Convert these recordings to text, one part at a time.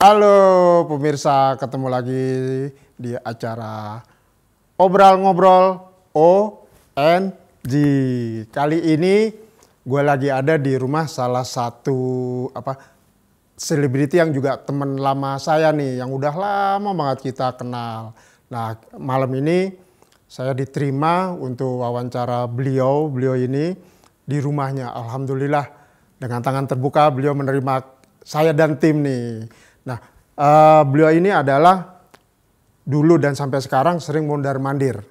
Halo pemirsa, ketemu lagi di acara Obrol Ngobrol ONG. Kali ini gue lagi ada di rumah salah satu selebriti yang juga teman lama saya nih, yang udah lama banget kita kenal. Nah, malam ini saya diterima untuk wawancara beliau ini di rumahnya. Alhamdulillah dengan tangan terbuka beliau menerima saya dan tim nih. Nah, beliau ini adalah dulu dan sampai sekarang sering mondar-mandir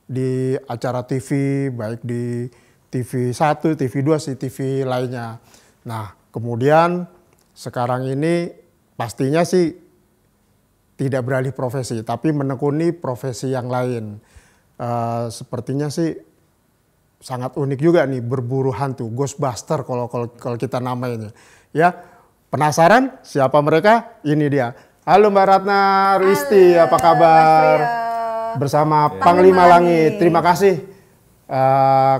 di acara TV, baik di TV1, TV2, TV lainnya. Nah, kemudian sekarang ini pastinya sih tidak beralih profesi, tapi menekuni profesi yang lain. Sepertinya sih sangat unik juga nih, berburu hantu, Ghostbuster kalau kita namanya. Ya, penasaran siapa mereka? Ini dia. Halo Mbak Ratna Risti, apa kabar? Bersama Panglima Langit. Terima kasih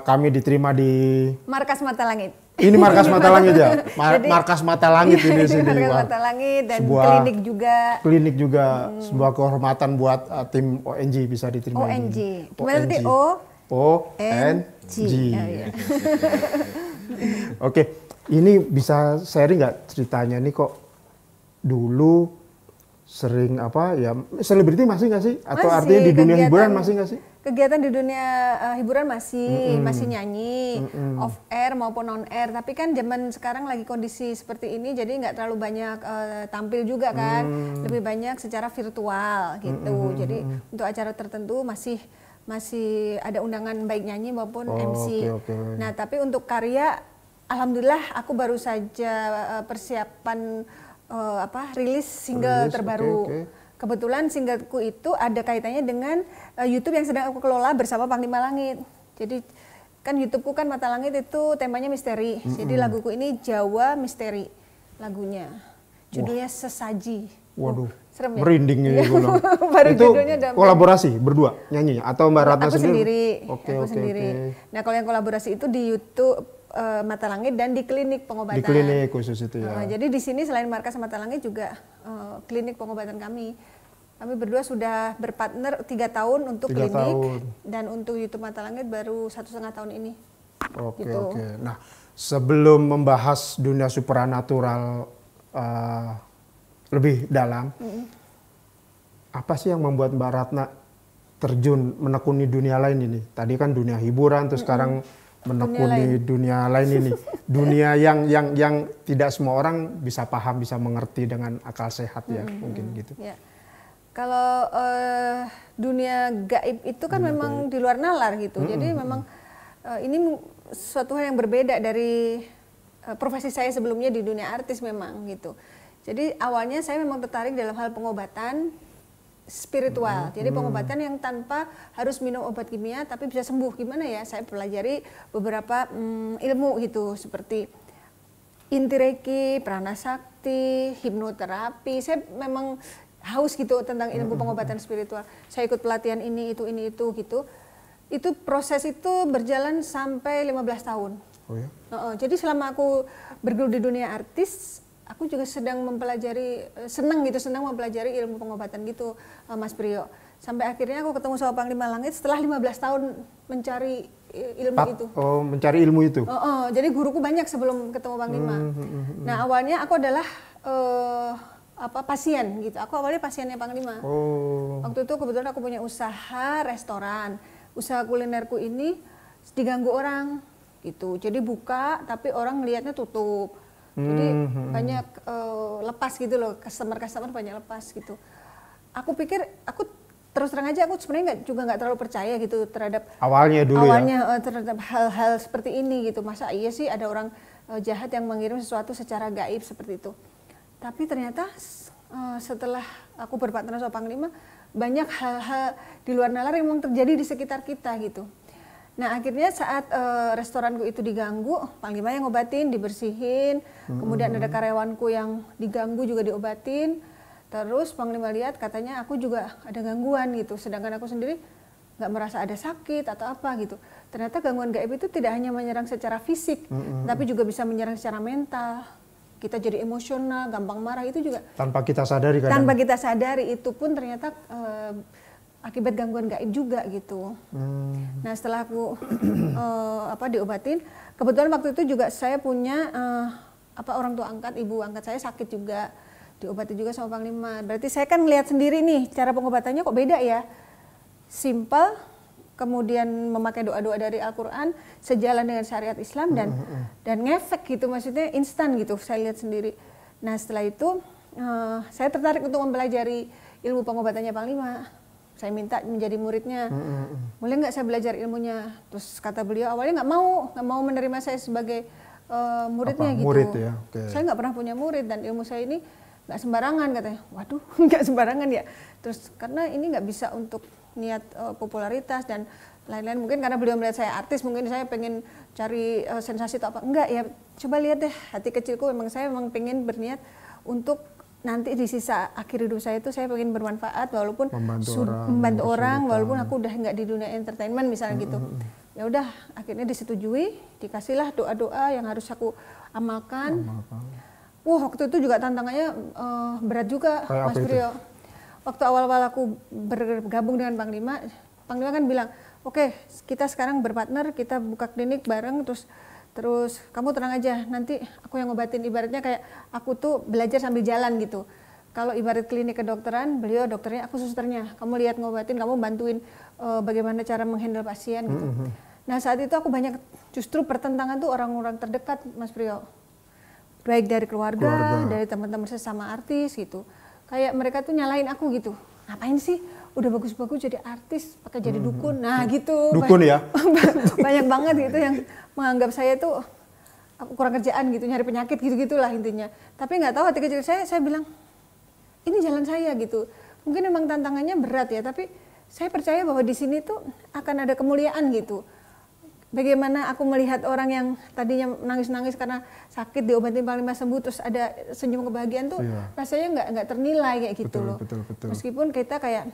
kami diterima di Markas Mata Langit. Ini Markas Mata Langit ya? Markas Mata Langit ini sini. Markas Mata Langit dan klinik juga. Klinik juga, sebuah kehormatan buat tim ONG bisa diterima. ONG. Gimana tadi? ONG. Oke, ini bisa sharing nggak ceritanya nih, kok dulu sering selebriti masih nggak sih? Atau masih, artinya di dunia hiburan masih nggak sih? Kegiatan di dunia hiburan masih nyanyi, off air maupun on air. Tapi kan zaman sekarang lagi kondisi seperti ini, jadi nggak terlalu banyak tampil juga kan, lebih banyak secara virtual gitu. Jadi untuk acara tertentu masih ada undangan baik nyanyi maupun MC. Okay. Nah, tapi untuk karya, alhamdulillah aku baru saja persiapan rilis single terbaru. Okay. Kebetulan singleku itu ada kaitannya dengan YouTube yang sedang aku kelola bersama Panglima Langit. Jadi kan YouTubeku kan Mata Langit itu temanya misteri. Jadi laguku ini Jawa Misteri lagunya. Judulnya Sesaji. Waduh, serem ya? Merinding ini gue bilang. Itu kolaborasi berdua nyanyinya atau Mbak Ratna sendiri? Aku sendiri. Nah, kalau yang kolaborasi itu di YouTube Mata Langit dan di klinik pengobatan. Di klinik khusus itu ya. Jadi di sini selain Markas Mata Langit juga klinik pengobatan kami. Kami berdua sudah berpartner 3 tahun untuk klinik dan untuk YouTube Mata Langit baru 1,5 tahun ini. Oke. Nah, sebelum membahas dunia supranatural lebih dalam, apa sih yang membuat Mbak Ratna terjun menekuni dunia lain ini? Tadi kan dunia hiburan, terus sekarang menekuni dunia lain ini, dunia yang tidak semua orang bisa paham, bisa mengerti dengan akal sehat ya, mungkin gitu. Ya. Kalau dunia gaib itu kan memang di luar nalar gitu, jadi memang ini suatu hal yang berbeda dari profesi saya sebelumnya di dunia artis memang gitu. Jadi awalnya saya memang tertarik dalam hal pengobatan spiritual. Jadi pengobatan yang tanpa harus minum obat kimia tapi bisa sembuh. Gimana ya? Saya pelajari beberapa ilmu gitu seperti inti reiki, prana sakti, hipnoterapi. Saya memang haus gitu tentang ilmu pengobatan spiritual. Saya ikut pelatihan ini itu gitu. Itu proses itu berjalan sampai 15 tahun. Oh ya? Jadi selama aku bergelut di dunia artis, aku juga sedang mempelajari, senang mempelajari ilmu pengobatan gitu, Mas Priyo. Sampai akhirnya aku ketemu sama Panglima Langit setelah 15 tahun mencari ilmu itu. Oh, mencari ilmu itu? Jadi guruku banyak sebelum ketemu Panglima. Nah, awalnya aku adalah pasien gitu. Aku awalnya pasiennya Panglima. Waktu itu kebetulan aku punya usaha restoran. Usaha kulinerku ini diganggu orang gitu. Jadi buka tapi orang ngelihatnya tutup. Jadi banyak lepas gitu loh, customer banyak lepas gitu. Aku pikir, aku terus terang aja aku sebenarnya nggak terlalu percaya gitu terhadap awalnya terhadap hal-hal seperti ini gitu. Masa iya sih ada orang jahat yang mengirim sesuatu secara gaib seperti itu. Tapi ternyata setelah aku berpartner sama Panglima, banyak hal-hal di luar nalar yang memang terjadi di sekitar kita gitu. Nah, akhirnya saat restoranku itu diganggu, Panglima yang ngobatin, dibersihin, kemudian ada karyawanku yang diganggu juga diobatin. Terus Panglima lihat katanya aku juga ada gangguan gitu, sedangkan aku sendiri nggak merasa ada sakit atau apa gitu. Ternyata gangguan gaib itu tidak hanya menyerang secara fisik, tapi juga bisa menyerang secara mental. kita jadi emosional, gampang marah, itu juga tanpa kita sadari kadang. Tanpa kita sadari, itu pun ternyata akibat gangguan gaib juga gitu. Nah setelah aku diobatin, kebetulan waktu itu juga saya punya orang tua angkat, ibu angkat saya sakit juga, diobati juga sama Panglima. Berarti saya kan melihat sendiri nih cara pengobatannya kok beda ya, simple, kemudian memakai doa-doa dari Al-Quran, sejalan dengan syariat Islam dan ngefek gitu, maksudnya instan gitu, saya lihat sendiri. Nah setelah itu saya tertarik untuk mempelajari ilmu pengobatannya Panglima. Saya minta menjadi muridnya, boleh nggak saya belajar ilmunya? Terus kata beliau awalnya nggak mau menerima saya sebagai muridnya gitu. Murid ya? Okay. Saya nggak pernah punya murid dan ilmu saya ini nggak sembarangan katanya. Waduh, nggak sembarangan ya. Terus karena ini nggak bisa untuk niat popularitas dan lain-lain, mungkin karena beliau melihat saya artis, mungkin saya pengen cari sensasi atau apa. Enggak ya, coba lihat deh hati kecilku, saya memang pengen berniat untuk nanti di sisa akhir hidup saya itu saya pengen bermanfaat, walaupun membantu orang walaupun aku udah nggak di dunia entertainment misalnya gitu. Ya udah, akhirnya disetujui, dikasihlah doa-doa yang harus aku amalkan. Wah, waktu itu juga tantangannya berat juga, Mas Priyo. Waktu awal-awal aku bergabung dengan Panglima kan bilang, oke, kita sekarang berpartner, kita buka klinik bareng, terus kamu tenang aja, nanti aku yang ngobatin. Ibaratnya kayak aku tuh belajar sambil jalan gitu. Kalau ibarat klinik kedokteran, beliau dokternya, aku susternya. Kamu lihat ngobatin, kamu bantuin bagaimana cara menghandle pasien gitu. Nah saat itu aku banyak justru pertentangan tuh orang-orang terdekat, Mas Priyo. Baik dari keluarga. Dari teman-teman sesama artis gitu. Kayak mereka tuh nyalain aku gitu. Ngapain sih? Udah bagus-bagus jadi artis, pakai jadi dukun. Nah gitu. Dukun ya? Banyak banget gitu yang menganggap saya tuh kurang kerjaan gitu, nyari penyakit gitu-gitulah intinya. Tapi nggak tahu hati kecil saya bilang, ini jalan saya gitu. Mungkin memang tantangannya berat ya, tapi saya percaya bahwa di sini tuh akan ada kemuliaan gitu. Bagaimana aku melihat orang yang tadinya nangis-nangis karena sakit diobatin Panglima sembuh, terus ada senyum kebahagiaan tuh rasanya nggak ternilai kayak gitu loh. Betul. Meskipun kita kayak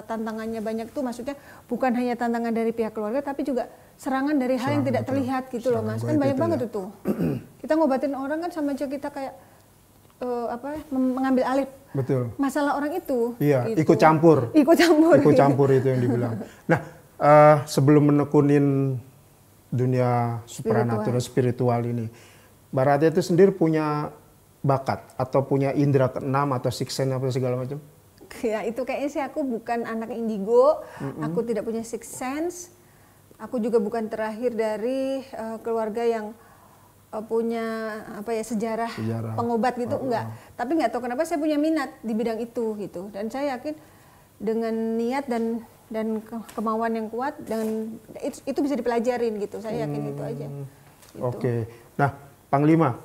tantangannya banyak tuh, maksudnya bukan hanya tantangan dari pihak keluarga tapi juga serangan dari hal yang tidak terlihat gitu loh Mas. Kan banyak banget itu. Kita ngobatin orang kan sama aja kita kayak mengambil alih masalah orang itu. Iya, gitu. ikut campur Gitu. Itu yang dibilang. Nah, sebelum menekunin dunia supranatural spiritual ini, Mbak Radya itu sendiri punya bakat atau punya indera keenam atau sixth sense apa segala macam? Ya itu kayaknya sih aku bukan anak indigo, aku tidak punya sixth sense, aku juga bukan terakhir dari keluarga yang punya sejarah pengobat gitu, enggak. Tapi nggak tahu kenapa saya punya minat di bidang itu gitu, dan saya yakin dengan niat dan kemauan yang kuat, dengan itu bisa dipelajarin gitu, saya yakin itu aja. Gitu. Oke, nah Panglima,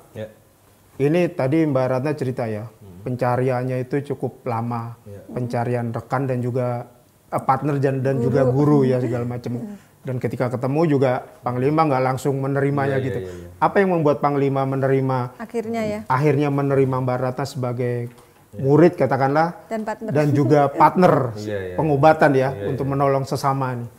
ini tadi Mbak Ratna cerita ya, pencariannya itu cukup lama, pencarian rekan dan juga partner dan juga guru ya segala macam. Dan ketika ketemu juga Panglima nggak langsung menerimanya gitu. Apa yang membuat Panglima menerima? Akhirnya menerima Mbak Ratna sebagai murid katakanlah dan juga partner pengobatan ya untuk menolong sesama nih.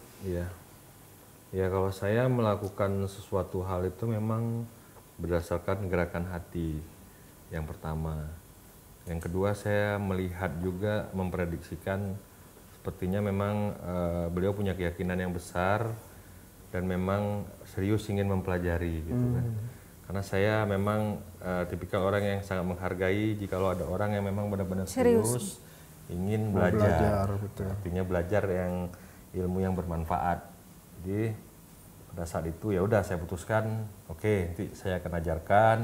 Ya kalau saya melakukan sesuatu hal itu memang berdasarkan gerakan hati yang pertama. Yang kedua saya melihat juga memprediksikan sepertinya memang beliau punya keyakinan yang besar dan memang serius ingin mempelajari gitu kan. Karena saya memang tipikal orang yang sangat menghargai jikalau ada orang yang memang benar-benar serius ingin belajar. Artinya belajar yang ilmu yang bermanfaat. Jadi pada saat itu ya udah saya putuskan, oke, nanti saya akan ajarkan.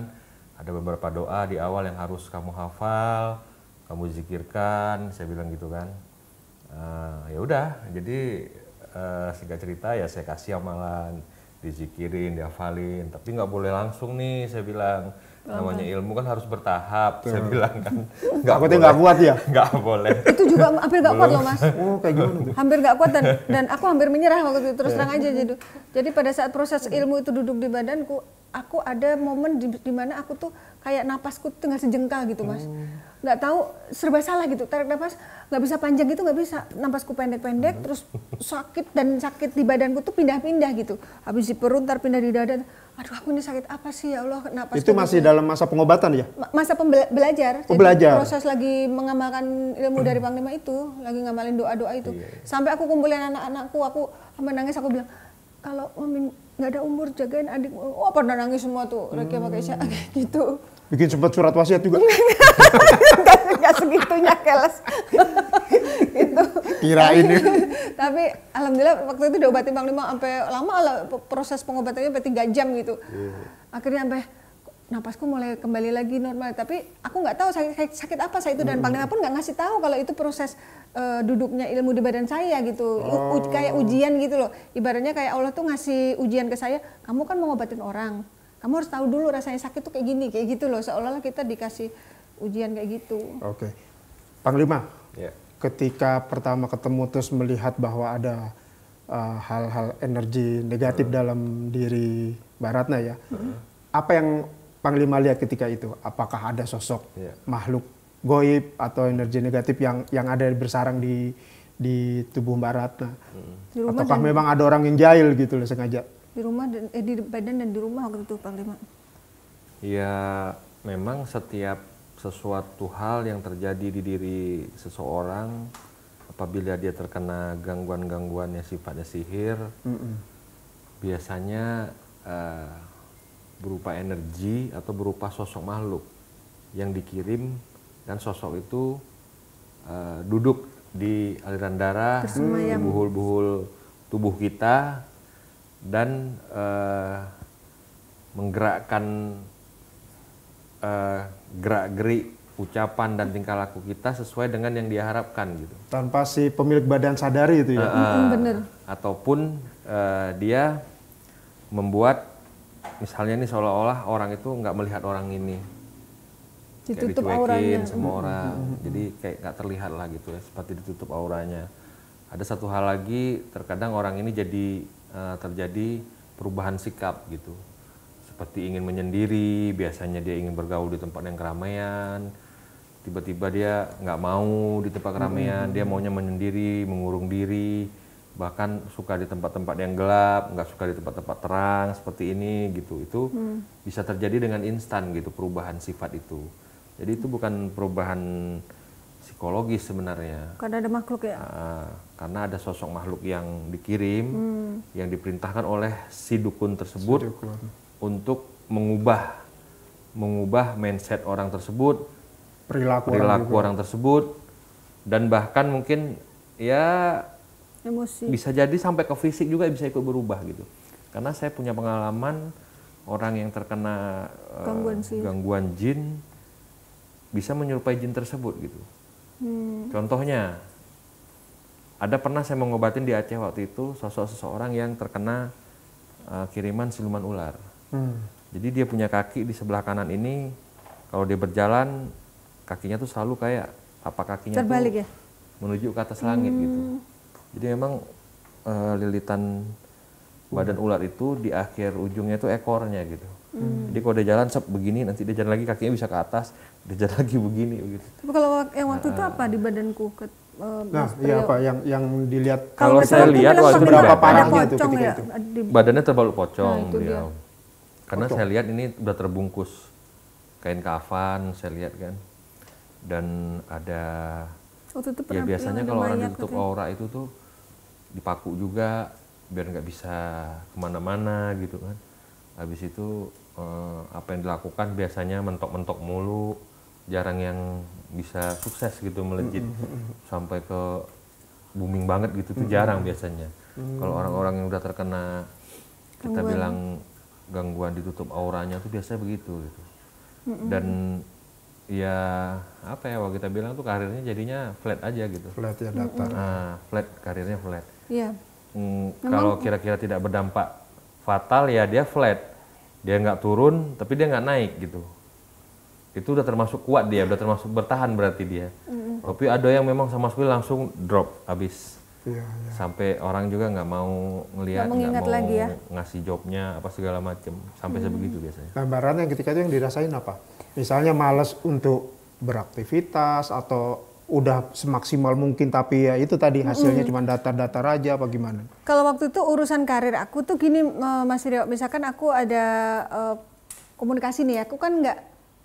Ada beberapa doa di awal yang harus kamu hafal, kamu zikirkan, saya bilang gitu kan. Ya udah, jadi singkat cerita ya saya kasih amalan, dizikirin, dihafalin, tapi nggak boleh langsung nih, saya bilang. Namanya ilmu kan harus bertahap, saya bilang kan. Nggak kuat ya? Nggak boleh. Itu juga hampir nggak kuat loh Mas. Oh kayak gimana? Hampir nggak kuat dan aku hampir menyerah waktu itu, terus terang aja gitu. Jadi pada saat proses ilmu itu duduk di badanku, aku ada momen di mana aku tuh kayak napasku tinggal sejengkal gitu Mas. Nggak tahu, serba salah gitu, tarik napas nggak bisa panjang gitu, nggak bisa, napasku pendek-pendek, terus sakit di badanku tuh pindah-pindah gitu. Habis di perut, ntar pindah di dada, aduh aku ini sakit apa sih ya Allah, napasku. Itu masih dalam masa pengobatan ya? Masa belajar. Oh, belajar. Proses lagi mengamalkan ilmu dari Panglima itu, lagi ngamalin doa-doa itu. Sampai aku kumpulin anak-anakku, aku menangis, aku bilang, kalau Mami nggak ada umur jagain adik, pada nangis semua tuh, Rekia pakai Isya gitu. Bikin sempat surat wasiat juga? Nggak segitunya keles. Gitu. Kirain ya. Tapi alhamdulillah waktu itu diobatin Panglima sampai lama lah, proses pengobatannya sampai 3 jam gitu. Akhirnya sampai napasku mulai kembali lagi normal, tapi aku nggak tahu sakit apa saya itu, dan Panglima pun nggak ngasih tahu kalau itu proses duduknya ilmu di badan saya gitu. Kayak ujian gitu loh, ibaratnya kayak Allah tuh ngasih ujian ke saya, kamu kan mau ngobatin orang, kamu harus tahu dulu rasanya sakit tuh kayak gini, kayak gitu loh, seolah-olah kita dikasih ujian kayak gitu. Oke. Panglima, Ya. ketika pertama ketemu terus melihat bahwa ada hal-hal energi negatif dalam diri Mbak Ratna ya, apa yang Panglima lihat ketika itu? Apakah ada sosok makhluk goib atau energi negatif yang ada bersarang di tubuh Mbak Ratna? Ataukah memang ada orang yang jahil gitu loh sengaja? Di rumah, di badan dan di rumah waktu itu Panglima. Ya, memang setiap sesuatu hal yang terjadi di diri seseorang, apabila dia terkena gangguan-gangguan yang sifatnya sihir, biasanya berupa energi atau berupa sosok makhluk yang dikirim, dan sosok itu duduk di aliran darah, di buhul-buhul tubuh kita, dan menggerakkan gerak-gerik ucapan dan tingkah laku kita sesuai dengan yang dia harapkan gitu. Tanpa si pemilik badan sadari itu ya? Bener. Ataupun dia membuat, misalnya ini seolah-olah orang itu nggak melihat orang ini, kayak Ditutup dicuekin auranya. sama orang, jadi kayak nggak terlihat lah gitu ya, seperti ditutup auranya. Ada satu hal lagi, terkadang orang ini jadi terjadi perubahan sikap gitu, seperti ingin menyendiri. Biasanya dia ingin bergaul di tempat yang keramaian, tiba-tiba dia nggak mau di tempat keramaian, dia maunya menyendiri, mengurung diri, bahkan suka di tempat-tempat yang gelap, nggak suka di tempat-tempat terang seperti ini gitu. Itu bisa terjadi dengan instan gitu, perubahan sifat itu. Jadi itu bukan perubahan psikologis sebenarnya. Karena ada makhluk ya. Karena ada sosok makhluk yang dikirim, yang diperintahkan oleh si dukun tersebut untuk mengubah mindset orang tersebut, perilaku orang tersebut, dan bahkan mungkin ya Emosi. bisa jadi sampai ke fisik juga bisa ikut berubah gitu. Karena saya punya pengalaman orang yang terkena gangguan jin bisa menyerupai jin tersebut gitu. Contohnya, ada pernah saya mengobatin di Aceh waktu itu sosok seseorang yang terkena kiriman siluman ular. Jadi dia punya kaki di sebelah kanan ini, kalau dia berjalan kakinya tuh selalu kayak tapak kakinya terbalik tuh ya? menuju ke atas langit gitu. Jadi memang lilitan badan ular itu di akhir ujungnya itu ekornya gitu. Jadi kalau dia jalan begini, nanti dia jalan lagi kakinya bisa ke atas, dia jalan lagi begini begitu. Tapi kalau yang waktu itu apa di badanku? Iya apa yang dilihat? Kalau saya lihat waktu itu berapa di parahnya itu pocong ketika ya? itu? badannya terbalut pocong Nah, itu beliau. Karena saya lihat ini udah terbungkus kain kafan, saya lihat kan. Dan ada Waktu itu ya pernah biasanya ada kalau orang mayat ditutup katanya. aura itu tuh dipaku juga biar nggak bisa kemana-mana gitu kan. Habis itu apa yang dilakukan biasanya mentok-mentok mulu, jarang yang bisa sukses gitu melejit sampai ke booming banget gitu tuh jarang biasanya. Kalau orang-orang yang udah terkena kita bilang gangguan ditutup auranya tuh biasanya begitu gitu. Dan ya apa ya, kalau kita bilang tuh karirnya jadinya flat aja gitu. Flat ya, datar. Flat, karirnya flat. Iya. Kalau kira-kira tidak berdampak fatal ya dia flat, dia nggak turun tapi dia nggak naik gitu. Itu udah termasuk kuat dia, udah termasuk bertahan berarti dia. Tapi ada yang memang sama sekali langsung drop habis. Iya, iya. Sampai orang juga nggak mau ngelihat, nggak mau lagi ya. ngasih jobnya apa segala macam, sampai sebegitu biasanya. Gambaran yang ketika itu yang dirasain apa? Misalnya malas untuk beraktivitas atau udah semaksimal mungkin tapi ya itu tadi hasilnya cuma datar-datar aja apa gimana? Kalau waktu itu urusan karir aku tuh gini Mas Rio, misalkan aku ada komunikasi nih, aku kan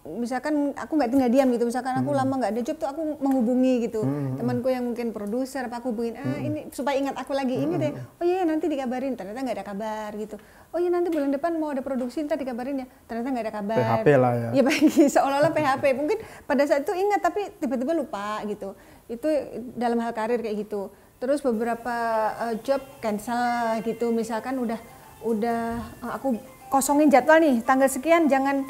misalkan aku nggak tinggal diam gitu, misalkan aku lama nggak ada job tuh aku menghubungi gitu temanku yang mungkin produser, apa aku hubungin ini supaya ingat aku lagi ini deh, oh iya nanti dikabarin, ternyata nggak ada kabar gitu, oh iya nanti bulan depan mau ada produksi ntar dikabarin ya, ternyata nggak ada kabar. PHP lah ya. Ya bagi seolah-olah PHP, mungkin pada saat itu ingat tapi tiba-tiba lupa gitu, itu dalam hal karir kayak gitu. Terus beberapa job cancel gitu, misalkan udah aku kosongin jadwal nih tanggal sekian jangan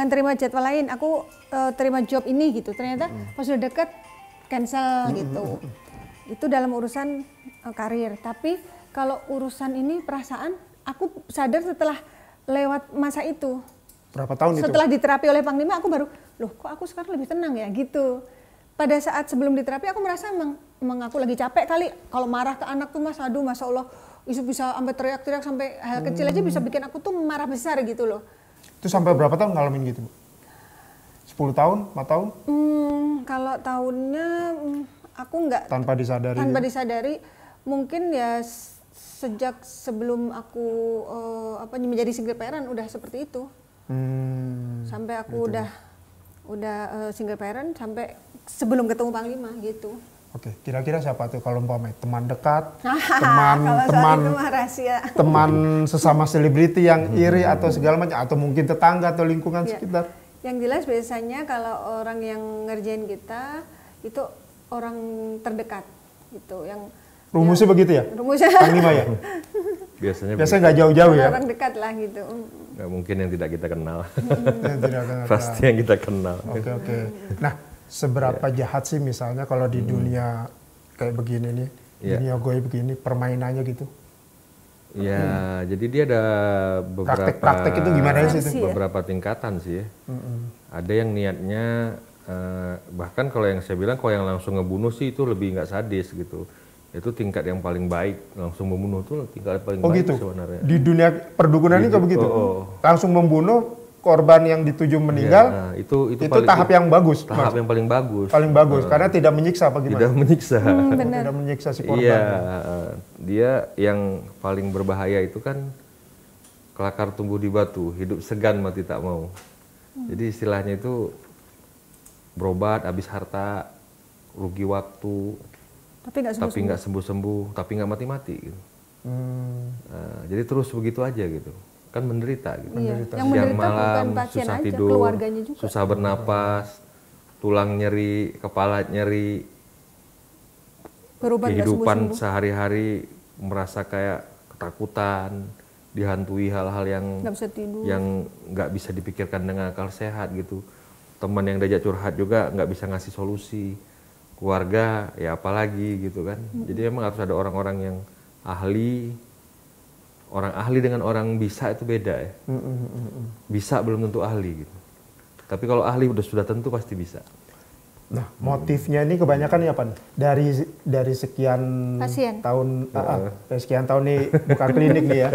terima jadwal lain, aku terima job ini gitu, ternyata pas udah deket cancel gitu. Itu dalam urusan karir. Tapi kalau urusan ini perasaan, aku sadar setelah lewat masa itu. Berapa tahun itu? Setelah diterapi oleh Panglima, aku baru, loh kok aku sekarang lebih tenang ya gitu. Pada saat sebelum diterapi aku merasa emang aku lagi capek kali, kalau marah ke anak tuh Mas, aduh Masya Allah, itu bisa sampai teriak-teriak, sampai hal kecil aja bisa bikin aku tuh marah besar gitu loh. Itu sampai berapa tahun ngalamin gitu, Bu? 10 tahun, 4 tahun? Kalau tahunnya aku nggak Tanpa disadari. disadari, mungkin ya sejak sebelum aku menjadi single parent udah seperti itu. Sampai aku udah single parent sampai sebelum ketemu Panglima gitu. Oke, kira-kira siapa tuh kalau umpamanya teman dekat, Kalau soal itu mah rahasia. teman sesama selebriti yang iri atau segala macam, atau mungkin tetangga atau lingkungan sekitar? Yang jelas biasanya kalau orang yang ngerjain kita itu orang terdekat gitu, yang Rumusnya begitu ya? rumusnya Panglima ya? Biasanya nggak jauh-jauh ya? orang dekat lah gitu. nggak mungkin yang tidak kita kenal. Tidak kenal. Pasti yang kita kenal. Oke. Nah, seberapa jahat sih misalnya kalau di dunia kayak begini nih, dunia goib begini, permainannya gitu? Ya, jadi dia ada beberapa Praktek-praktek itu gimana sih itu? beberapa tingkatan sih ya. Ada yang niatnya bahkan kalau yang saya bilang kalau yang langsung ngebunuh sih itu lebih nggak sadis gitu. Itu tingkat yang paling baik, langsung membunuh tuh tingkat paling baik gitu? sebenarnya. Di dunia perdukunan ini kok begitu? Langsung membunuh korban yang dituju meninggal, Nah, itu tahap yang bagus. Tahap yang paling bagus. Paling bagus, karena tidak menyiksa apa gimana? Tidak menyiksa. Tidak menyiksa si korban. Iya, dia yang paling berbahaya itu kan kelakar tumbuh di batu, hidup segan mati tak mau. Jadi istilahnya itu berobat, habis harta, rugi waktu, tapi nggak sembuh-sembuh, tapi nggak mati-mati. Gitu. Jadi terus begitu aja gitu. Kan menderita gitu. Iya. Yang Siang menderita malam bukan pasien susah aja, tidur, keluarganya juga. susah bernapas, tulang nyeri, kepala nyeri, Berobat nggak kehidupan sembuh-sembuh. sehari-hari merasa kayak ketakutan, dihantui hal-hal yang Nggak bisa tidur. yang nggak bisa dipikirkan dengan akal sehat gitu. Teman yang diajak curhat juga nggak bisa ngasih solusi. Keluarga ya apalagi gitu kan. Jadi emang harus ada orang-orang yang ahli. Orang ahli dengan orang bisa itu beda ya. Bisa belum tentu ahli gitu. Tapi kalau ahli sudah tentu pasti bisa. Nah, motifnya ini kebanyakan apa nih? Dari sekian Pasien. tahun, dari sekian tahun nih buka klinik nih ya.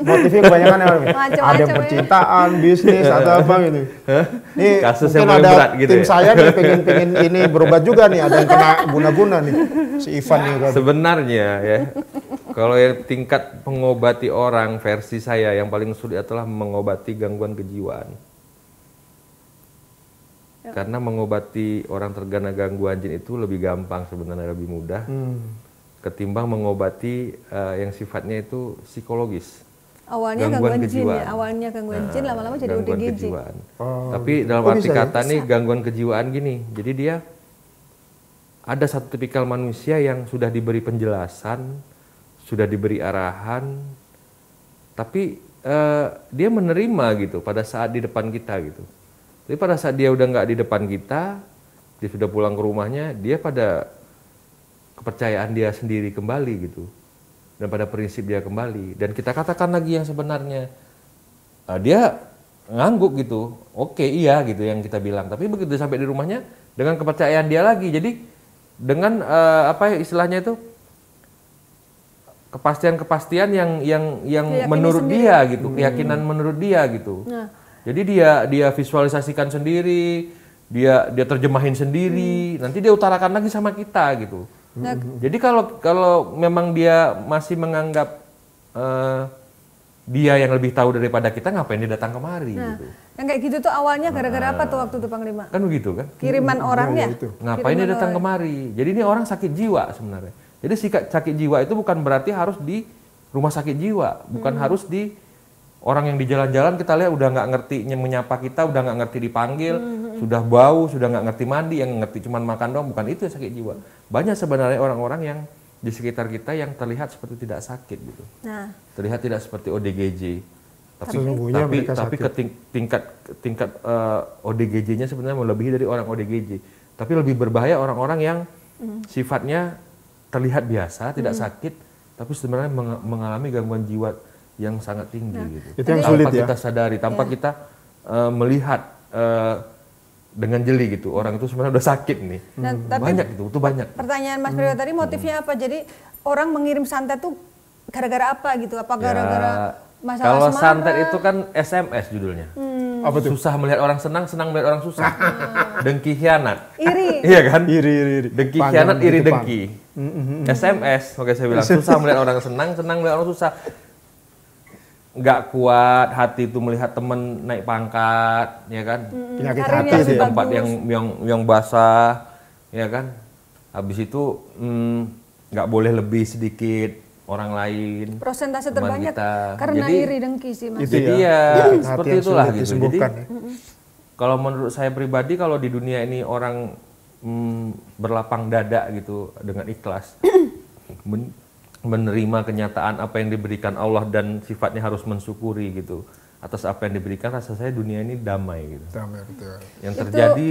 Motifnya kebanyakan apa nih? Macam-macam Ada ya. percintaan, bisnis atau apa gitu. Nih Kasus yang mungkin paling ada berat gitu tim ya. saya nih pengen ini berobat juga nih. Ada yang kena guna-guna nih. Si Ivan nih. Kan. Sebenarnya ya, kalau yang tingkat mengobati orang versi saya yang paling sulit adalah mengobati gangguan kejiwaan. Karena mengobati orang terkena gangguan jin itu lebih gampang sebenarnya, lebih mudah ketimbang mengobati yang sifatnya itu psikologis. Awalnya gangguan jin ya, awalnya gangguan jin, lama-lama jadi Gangguan ODGJ. kejiwaan. Tapi dalam arti kata nih gangguan kejiwaan gini, jadi dia ada satu tipikal manusia yang sudah diberi penjelasan, sudah diberi arahan, tapi dia menerima gitu pada saat di depan kita gitu. Tapi pada saat dia udah nggak di depan kita, dia sudah pulang ke rumahnya, dia pada kepercayaan dia sendiri kembali gitu. Dan pada prinsip dia kembali. Dan kita katakan lagi yang sebenarnya, dia ngangguk gitu, oke iya gitu yang kita bilang. Tapi begitu sampai di rumahnya, dengan kepercayaan dia lagi. Jadi dengan apa istilahnya itu, kepastian-kepastian yang Diyakini menurut sendiri. dia gitu, keyakinan menurut dia gitu. Nah. Jadi dia visualisasikan sendiri, dia terjemahin sendiri, nanti dia utarakan lagi sama kita gitu. Nah, Jadi kalau memang dia masih menganggap dia yang lebih tahu daripada kita, ngapain dia datang kemari nah, gitu. yang kayak gitu tuh awalnya gara-gara apa tuh waktu itu Panglima? Kan begitu kan? Kiriman orangnya. Ngapain dia datang kemari? Jadi ini orang sakit jiwa sebenarnya. Jadi sakit jiwa itu bukan berarti harus di rumah sakit jiwa, bukan harus di orang yang di jalan-jalan kita lihat udah nggak ngerti menyapa kita, udah nggak ngerti dipanggil, sudah bau, sudah nggak ngerti mandi, yang ngerti cuman makan doang, bukan itu yang sakit jiwa. Banyak sebenarnya orang-orang yang di sekitar kita yang terlihat seperti tidak sakit gitu. Nah, Terlihat tidak seperti ODGJ. Sesungguhnya mereka tapi tingkat ODGJ-nya sebenarnya melebihi dari orang ODGJ. Tapi lebih berbahaya orang-orang yang sifatnya terlihat biasa, tidak sakit, tapi sebenarnya mengalami gangguan jiwa yang sangat tinggi gitu. Itu yang Tanpa sulit ya. kita sadari, tanpa kita melihat dengan jeli gitu. Orang itu sebenarnya udah sakit nih. Nah, tapi Banyak itu banyak. pertanyaan Mas Priyo tadi motifnya apa? Jadi orang mengirim santet tuh gara-gara apa gitu? Apa gara-gara masalah Kalau asmara? santet itu kan SMS judulnya. Apa tuh? Susah melihat orang senang, senang melihat orang susah. Dengki khianat. Iri. Iya kan? Iri. Dengki Panjang khianat, iri gitu, Pan. dengki. SMS, makanya saya bilang susah melihat orang senang, senang melihat orang susah. Nggak kuat hati itu melihat temen naik pangkat, ya kan? Penyakit karirnya hati lebih sih. Tempat bagus. yang basah, ya kan? Habis itu nggak boleh lebih sedikit orang lain. Persentase teman terbanyak kita. karena Jadi, iri dengki sih Mas. Itu Jadi ya, ya penyakit hati seperti yang itulah sulit gitu. Jadi disembuhkan ya. kalau menurut saya pribadi, kalau di dunia ini orang berlapang dada gitu dengan ikhlas menerima kenyataan apa yang diberikan Allah dan sifatnya harus mensyukuri gitu atas apa yang diberikan, rasa saya dunia ini damai gitu. Damai, betul. Yang terjadi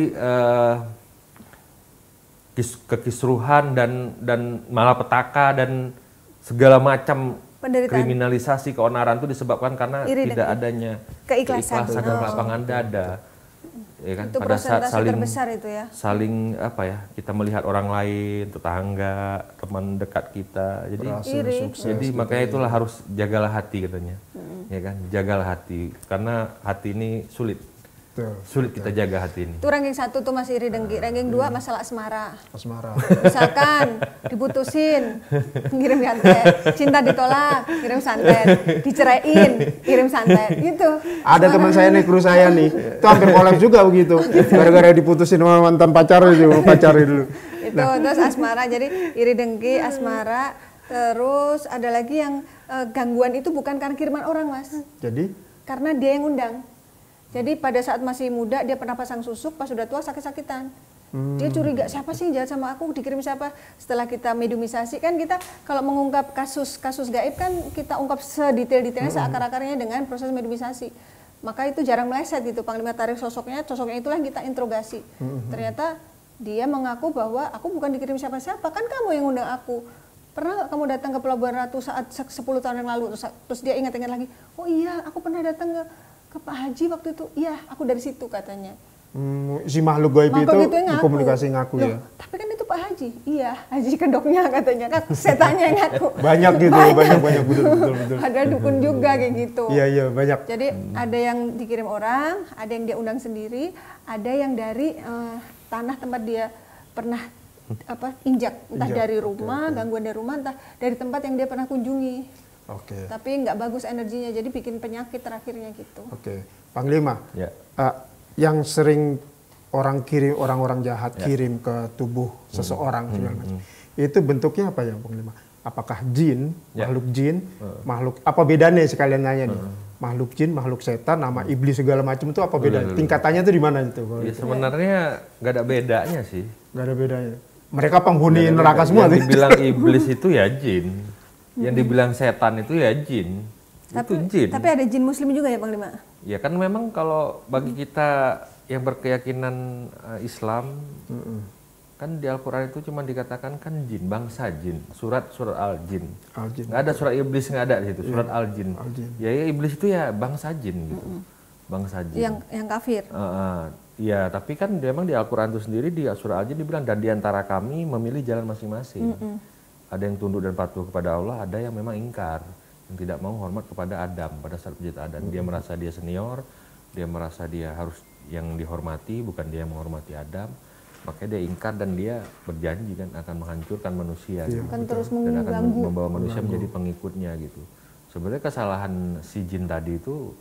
kekisruhan dan malapetaka dan segala macam Penderitaan. kriminalisasi keonaran itu disebabkan karena Iri tidak dengki. adanya Keikhlasan. dan kelapangan dada. Ya kan? Itu Pada saat persentase terbesar itu ya. saling apa ya, kita melihat orang lain, tetangga, teman dekat kita. Jadi Iri. jadi makanya itulah harus jagalah hati katanya. Ya kan? Jagalah hati karena hati ini sulit. Betul. Sulit kita jaga hati ini. Itu ranking 1 tuh Mas iri dengki. Ranking 2 masalah asmara. Asmara. Misalkan diputusin, ngirim santet, cinta ditolak, kirim santet, diceraiin, kirim santet, gitu. Ada teman saya nih, kru saya nih, itu hampir kolaps juga begitu. Gara-gara diputusin sama mantan pacar dulu. Itu terus asmara, jadi iri dengki, asmara, terus ada lagi yang gangguan itu bukan karena kiriman orang Mas, Jadi karena dia yang undang. Jadi pada saat masih muda dia pernah pasang susuk, pas sudah tua sakit-sakitan. Dia curiga siapa sih yang jahat sama aku, dikirim siapa. Setelah kita mediumisasi kan kita kalau mengungkap kasus gaib kan kita ungkap sedetail-detailnya seakar-akarnya dengan proses mediumisasi. Maka itu jarang meleset gitu. Panglima tarik sosoknya itulah yang kita interogasi. Ternyata dia mengaku bahwa aku bukan dikirim siapa-siapa, kan kamu yang undang aku. Pernah nggak kamu datang ke Pelabuhan Ratu saat 10 tahun yang lalu? Terus dia ingat-ingat lagi, oh iya aku pernah datang ke Pak Haji waktu itu. Iya, aku dari situ katanya. si makhluk gaib Makhluk itu yang komunikasi ngaku Loh, ya. tapi kan itu Pak Haji. Iya, Haji kedoknya katanya. Kan setannya yang ngaku. Banyak gitu, banyak betul. Ada dukun juga kayak gitu. Iya banyak. Jadi ada yang dikirim orang, ada yang dia undang sendiri, ada yang dari tanah tempat dia pernah injak, entah dari rumah, gangguan dari rumah, entah dari tempat yang dia pernah kunjungi. Oke. Tapi nggak bagus energinya, jadi bikin penyakit terakhirnya gitu. Oke. Panglima. Ya. Yang sering orang-orang jahat kirim ke tubuh seseorang segala macam. Itu bentuknya apa ya, Panglima? Apakah jin, makhluk jin, makhluk apa bedanya sekalian nanya nih? Makhluk jin, makhluk setan, nama iblis segala macam itu apa bedanya? Tingkatannya itu di mana itu? Ya, sebenarnya nggak ada bedanya sih. Nggak ada bedanya. Mereka penghuni neraka semua. Yang dibilang iblis itu ya jin. Yang dibilang setan itu ya jin. Itu jin. Tapi ada jin muslim juga ya Panglima? Ya kan memang kalau bagi kita yang berkeyakinan Islam, kan di Al-Quran itu cuma dikatakan kan jin, bangsa jin, surat al-jin. Nggak ada surat iblis, nggak ada di situ, surat al-jin. Ya iblis itu ya bangsa jin gitu, bangsa jin. Yang kafir. Ya tapi kan memang di Al-Quran itu sendiri di surat al-jin dibilang dan diantara kami memilih jalan masing-masing. ada yang tunduk dan patuh kepada Allah, ada yang memang ingkar, yang tidak mau hormat kepada Adam pada saat penciptaan Adam. Dia merasa dia senior, dia merasa dia harus yang dihormati, bukan dia yang menghormati Adam. Makanya dia ingkar dan dia berjanji kan akan menghancurkan manusia, gitu. Akan terus Dan akan mengganggu. membawa manusia menjadi pengikutnya gitu. Sebenarnya kesalahan si jin tadi itu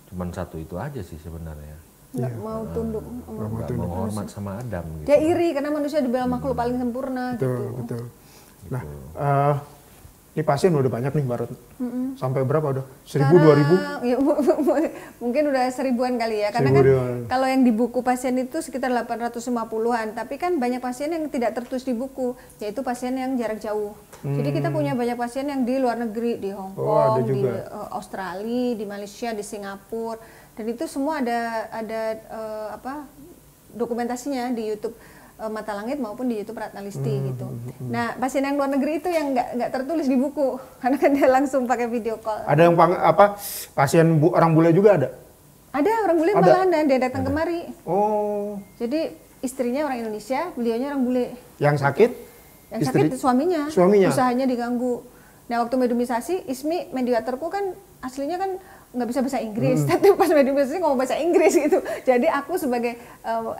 cuma satu itu aja sih sebenarnya. Nggak mau tunduk. Nggak mau hormat sama Adam gitu. Dia iri karena manusia dibilang makhluk paling sempurna Betul, gitu. betul. Nah, ini pasien udah banyak nih Mbak Rut. Sampai berapa udah? 1000, 2000? Ya, mungkin udah 1000-an kali ya. Karena 1000 kan an. kalau yang di buku pasien itu sekitar 850-an. Tapi kan banyak pasien yang tidak tertulis di buku, yaitu pasien yang jarak jauh. Jadi kita punya banyak pasien yang di luar negeri, di Hong Oh, ada Kong, di juga. Australia, di Malaysia, di Singapura. Dan itu semua ada dokumentasinya di YouTube Mata Langit maupun di YouTube Ratna Listi gitu. Nah, pasien yang luar negeri itu yang nggak tertulis di buku karena kan dia langsung pakai video call. Ada yang pasien orang bule juga ada? Ada orang bule malahan dan dia datang kemari. Oh, Jadi istrinya orang Indonesia, beliaunya orang bule. yang sakit? Yang sakit suaminya. Suaminya? Usahanya diganggu. Nah, waktu mediumisasi, Ismi mediatorku kan aslinya kan nggak bisa bahasa Inggris, tapi pas mediumisasi ngomong bahasa Inggris gitu. Jadi aku sebagai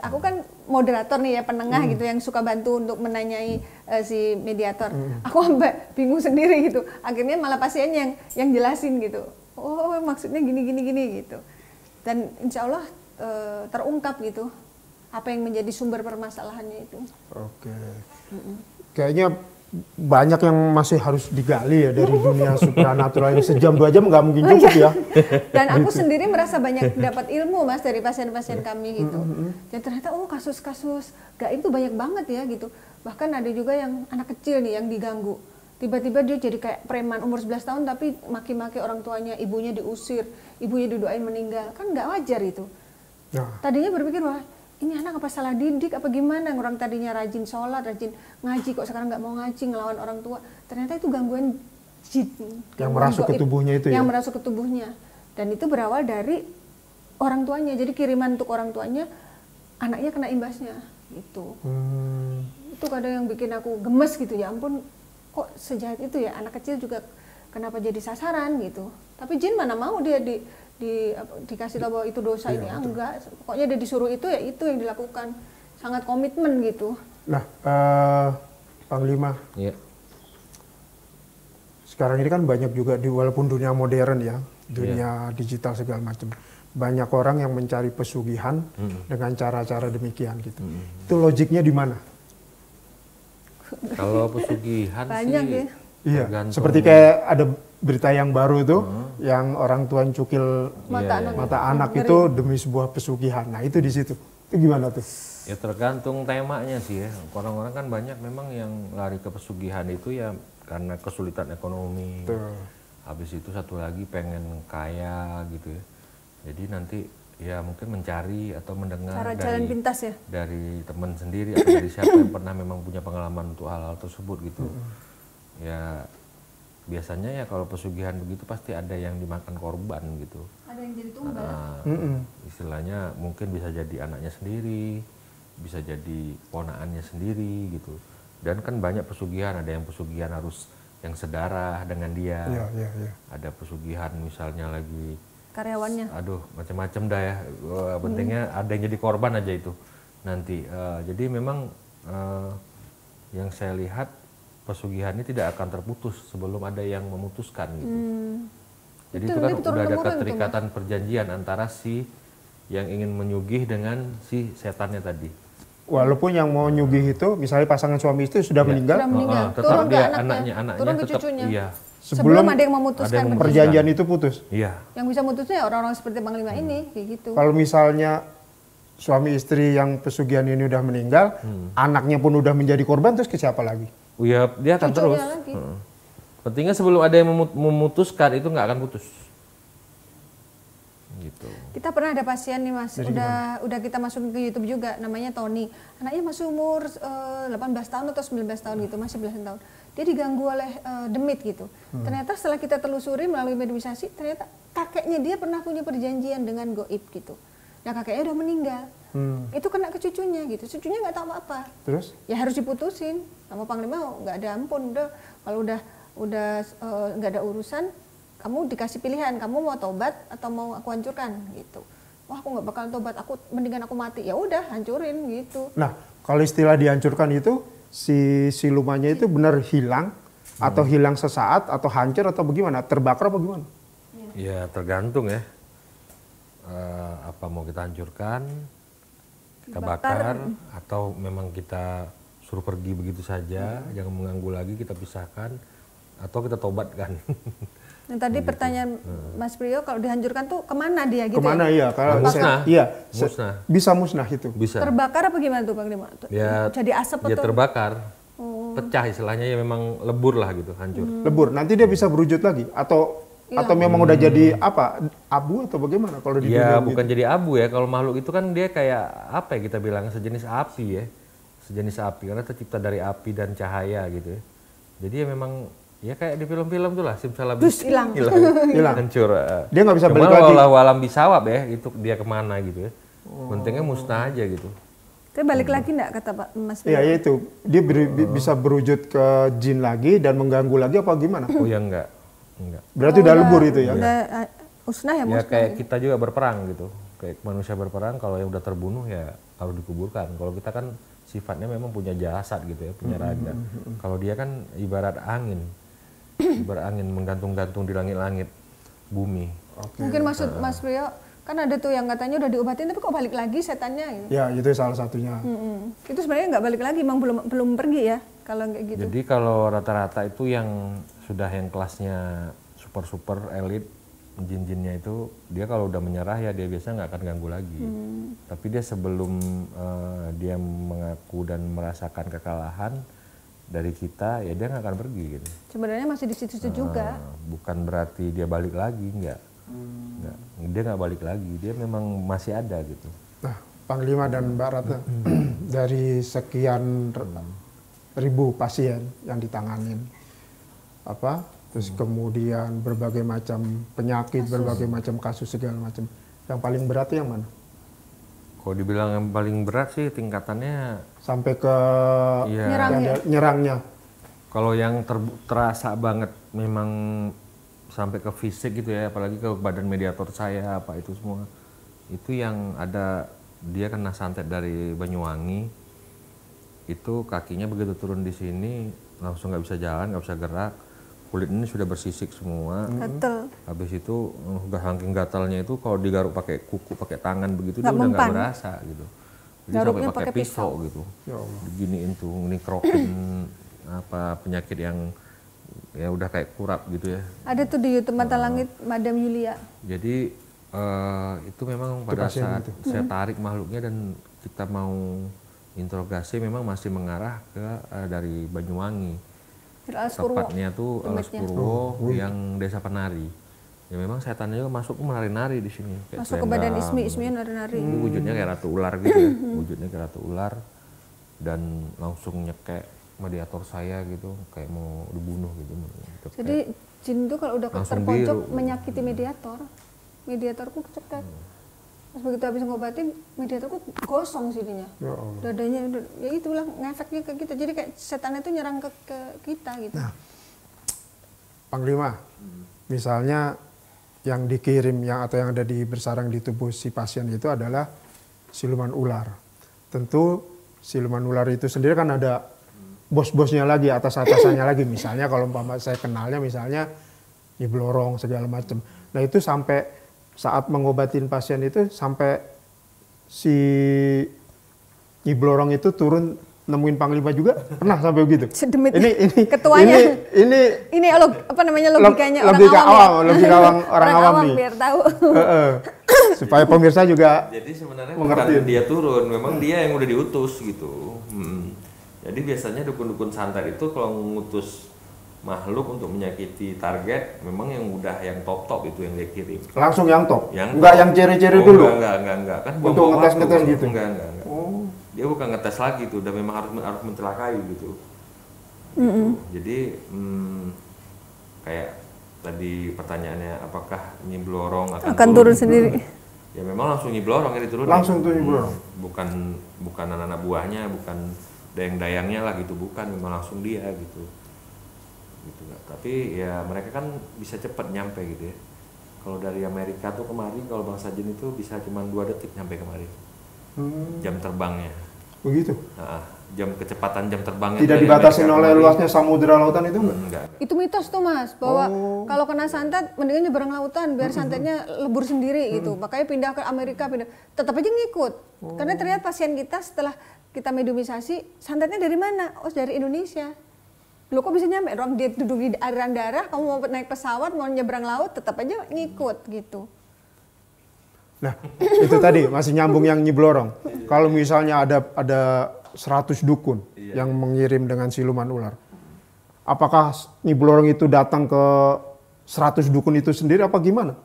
aku kan moderator nih ya, penengah gitu yang suka bantu untuk menanyai si mediator. Aku sampai bingung sendiri gitu. Akhirnya malah pasien yang jelasin gitu. Oh, maksudnya gini gitu. Dan insya Allah terungkap gitu apa yang menjadi sumber permasalahannya itu. Oke. Kayaknya banyak yang masih harus digali ya dari dunia supranatural yang sejam 2 jam nggak mungkin cukup ya. Dan aku sendiri merasa banyak dapat ilmu Mas dari pasien-pasien kami gitu. Dan ternyata kasus-kasus gaib itu banyak banget ya gitu. Bahkan ada juga yang anak kecil nih yang diganggu. Tiba-tiba dia jadi kayak preman umur 11 tahun tapi maki-maki orang tuanya, ibunya diusir, ibunya didoain meninggal. Kan nggak wajar itu. Nah, Tadinya berpikir wah ini anak apa salah didik apa gimana, orang tadinya rajin sholat, rajin ngaji kok sekarang nggak mau ngaji, ngelawan orang tua. Ternyata itu gangguan jin yang merasuk ke tubuhnya itu yang ya. merasuk ke tubuhnya. Dan itu berawal dari orang tuanya, jadi kiriman untuk orang tuanya, anaknya kena imbasnya gitu. Itu kadang yang bikin aku gemes gitu, ya ampun kok sejahat itu ya, anak kecil juga kenapa jadi sasaran gitu. Tapi jin mana mau dia dikasih tahu bahwa itu dosa ini, enggak. Pokoknya dia disuruh itu ya itu yang dilakukan. Sangat komitmen gitu. Nah, Panglima, Iya. sekarang ini kan banyak juga walaupun dunia modern ya, dunia digital segala macam, banyak orang yang mencari pesugihan dengan cara-cara demikian gitu. Itu logiknya di mana? Kalau pesugihan Banyak sih ya. Iya, tergantung. seperti kayak ada berita yang baru tuh, yang orang tua cukil mata anak Ngeri. itu demi sebuah pesugihan. Nah itu di situ. Itu gimana tuh? Ya tergantung temanya sih ya. Orang-orang kan banyak memang yang lari ke pesugihan itu ya karena kesulitan ekonomi. Tuh. Habis itu satu lagi pengen kaya gitu ya. Jadi nanti ya mungkin mencari atau mendengar Cara jalan pintas ya. dari teman sendiri atau dari siapa yang pernah memang punya pengalaman untuk hal-hal tersebut gitu. Ya biasanya ya kalau pesugihan begitu pasti ada yang dimakan korban gitu. Ada yang jadi tumbal. Nah, istilahnya mungkin bisa jadi anaknya sendiri, bisa jadi ponaannya sendiri gitu. Dan kan banyak pesugihan, ada yang pesugihan harus yang sedarah dengan dia. Iya. Ada pesugihan misalnya lagi, Karyawannya. aduh macam-macam dah ya. Wah, pentingnya ada yang jadi korban aja itu nanti. Jadi memang yang saya lihat pesugihan ini tidak akan terputus sebelum ada yang memutuskan gitu. Jadi itu kan udah ada keterikatan perjanjian antara si yang ingin menyugih dengan si setannya tadi. Walaupun yang mau nyugih itu, misalnya pasangan suami istri sudah meninggal, Sudah meninggal. Tetap Turun ke dia anaknya, anaknya turun ke tetap cucunya. iya. Sebelum ada yang memutuskan. ada yang perjanjian itu putus. Iya. Yang bisa memutusnya ya orang-orang seperti Panglima ini, kayak gitu. Kalau misalnya suami istri yang pesugihan ini udah meninggal, anaknya pun udah menjadi korban, terus ke siapa lagi? Ya, dia akan Cucunya terus. lagi. Pentingnya sebelum ada yang memutuskan itu nggak akan putus. Gitu. Kita pernah ada pasien nih Mas, udah kita masukin ke YouTube juga, namanya Tony. Anaknya masih umur 18 tahun atau 19 tahun gitu, masih belasan tahun. Dia diganggu oleh demit gitu. Ternyata setelah kita telusuri melalui mediumisasi, ternyata kakeknya dia pernah punya perjanjian dengan goib gitu. ya kakeknya udah meninggal. Itu kena ke cucunya gitu, cucunya nggak tahu apa-apa. Terus? Ya harus diputusin sama Panglima, nggak ada ampun, udah kalau udah nggak ada urusan, kamu dikasih pilihan, kamu mau tobat atau mau aku hancurkan gitu. Wah aku nggak bakal tobat, aku mendingan aku mati. Ya udah hancurin gitu. Nah kalau istilah dihancurkan itu si silumannya itu benar hilang atau hilang sesaat atau hancur atau bagaimana? Terbakar apa gimana? Ya tergantung ya. Apa mau kita hancurkan, kita bakar, atau memang kita suruh pergi begitu saja, jangan mengganggu lagi, kita pisahkan, atau kita tobatkan. Yang tadi pertanyaan Mas Priyo, kalau dihancurkan tuh kemana dia gitu? Kemana ya? Kalau musnah. Musnah. Bisa musnah itu. Bisa. Terbakar apa gimana tuh Panglima? Ya, jadi asap ya atau? terbakar. Pecah istilahnya, ya memang lebur lah gitu, hancur. Lebur. Nanti dia bisa berwujud lagi atau memang udah jadi apa? Abu atau bagaimana kalau di Ya dunia bukan gitu? jadi abu ya, kalau makhluk itu kan dia kayak apa ya kita bilang, sejenis api ya. Sejenis api karena tercipta dari api dan cahaya gitu ya. Jadi ya memang ya kayak di film-film tuh lah, simsalabim hilang. Hilang. Hancur. Dia nggak bisa balik Cuma lagi. walau alam bisawab ya, itu dia kemana gitu ya. Pentingnya musnah aja gitu. Tapi balik lagi enggak kata Pak Mas Priyo? Iya itu. Dia bisa berwujud ke jin lagi dan mengganggu lagi apa gimana? Oh ya enggak. Berarti udah lebur itu ya? Udah musnah ya Ya musnah. kayak kita juga berperang gitu. Kayak manusia berperang, kalau yang udah terbunuh ya harus dikuburkan. Kalau kita kan sifatnya memang punya jasad gitu ya, punya raga. Kalau dia kan ibarat angin. Ibarat angin menggantung-gantung di langit-langit bumi. Mungkin maksud Mas Priyo, kan ada tuh yang katanya udah diobatin tapi kok balik lagi setannya gitu. Ya itu salah satunya. Itu sebenarnya nggak balik lagi, emang belum pergi ya kalau kayak gitu. Jadi kalau rata-rata itu yang sudah yang kelasnya super elit, jin-jinnya itu dia kalau udah menyerah ya dia biasanya nggak akan ganggu lagi. Tapi dia sebelum dia mengaku dan merasakan kekalahan dari kita, ya dia nggak akan pergi gitu. Sebenarnya masih di situ juga. Bukan berarti dia balik lagi, nggak. Dia nggak balik lagi, dia memang masih ada gitu. Nah, Panglima dan Mbak Ratna, dari sekian ribu pasien yang ditanganin, terus kemudian berbagai macam penyakit, berbagai macam kasus segala macam, yang paling berat yang mana? Kalau dibilang yang paling berat sih tingkatannya sampai ke nyerangnya. Kalau yang terasa banget memang sampai ke fisik gitu ya, apalagi ke badan mediator saya apa itu semua, itu yang ada dia kena santet dari Banyuwangi, itu kakinya begitu turun di sini langsung nggak bisa jalan, nggak bisa gerak, kulit ini sudah bersisik semua. Gatel. Habis itu saking gatalnya itu kalau digaruk pakai kuku, pakai tangan begitu dia udah nggak berasa gitu. Jadi Garuknya sampai pakai pisau gitu, diginiin tuh, nikrokin apa penyakit yang ya udah kayak kurap gitu ya. Ada tuh di YouTube Mata Langit Madam Yulia. Jadi itu memang pada saat saya tarik makhluknya dan kita mau interogasi memang masih mengarah ke dari Banyuwangi. Tepatnya tuh Alas Purwo yang Desa Penari. Ya memang setannya juga masuk menari-nari di sini. Masuk ke badan Ismi nari-nari. Wujudnya kayak ratu ular gitu ya. Wujudnya kayak ratu ular dan langsung nyekek mediator saya gitu, kayak mau dibunuh gitu. Jadi jin itu kalau udah terpojok menyakiti mediator, mediatorku cekek. Pas begitu habis ngobatin, mediatorku gosong sininya. Dadanya ya itulah ngefeknya ke kita. Jadi kayak setan itu nyerang ke kita gitu. Nah, Panglima, misalnya yang dikirim atau yang ada bersarang di tubuh si pasien itu adalah siluman ular. Tentu siluman ular itu sendiri kan ada bos-bosnya lagi, atas-atasannya lagi. Misalnya kalau saya kenalnya misalnya Nyi Blorong segala macam. Nah itu sampai saat mengobatin pasien itu sampai si Nyi Blorong itu turun nemuin Panglima juga, pernah sampai begitu. Sedemit ini ketuanya. Ini apa namanya logikanya logika orang awam, orang awam nih. Biar tahu. Supaya pemirsa juga jadi sebenarnya mengerti. bukan dia turun, memang dia yang udah diutus gitu. Jadi biasanya dukun-dukun santet itu kalau mengutus makhluk untuk menyakiti target, memang yang udah yang top itu yang dia kirim. Langsung yang top? Enggak yang ciri-ciri dulu? Enggak. Kan untuk ngetes-ngetes gitu? Enggak. Dia bukan ngetes lagi tuh, dan memang harus mencelakai gitu. Jadi kayak tadi pertanyaannya, apakah Nyi Blorong akan turun sendiri? Ya memang langsung nyiblorong ya diturunin. Langsung tuh nyiblorong. Bukan anak-anak buahnya, bukan dayang-dayangnya lah gitu, bukan, memang langsung dia gitu. Gitu kan. Tapi ya mereka kan bisa cepat nyampe gitu ya. Kalau dari Amerika tuh kemari, kalau Bang Sajin itu bisa cuma 2 detik nyampe kemari. Jam terbangnya. Begitu. Kecepatan jam terbangnya. Tidak dibatasi oleh luasnya samudera lautan itu enggak? Itu mitos tuh Mas, bahwa kalau kena santet mendingan nyebrang lautan biar santetnya lebur sendiri gitu. Makanya pindah ke Amerika, tetap aja ngikut. Karena ternyata pasien kita setelah kita mediumisasi, santetnya dari mana? Oh, dari Indonesia. Loh kok bisa nyampe? Orang dia duduk di aliran darah, kamu mau naik pesawat, mau nyebrang laut, tetap aja ngikut gitu. Nah, itu tadi masih nyambung yang nyiblorong. Kalau misalnya ada 100 dukun yang mengirim dengan siluman ular. Apakah nyiblorong itu datang ke 100 dukun itu sendiri apa gimana?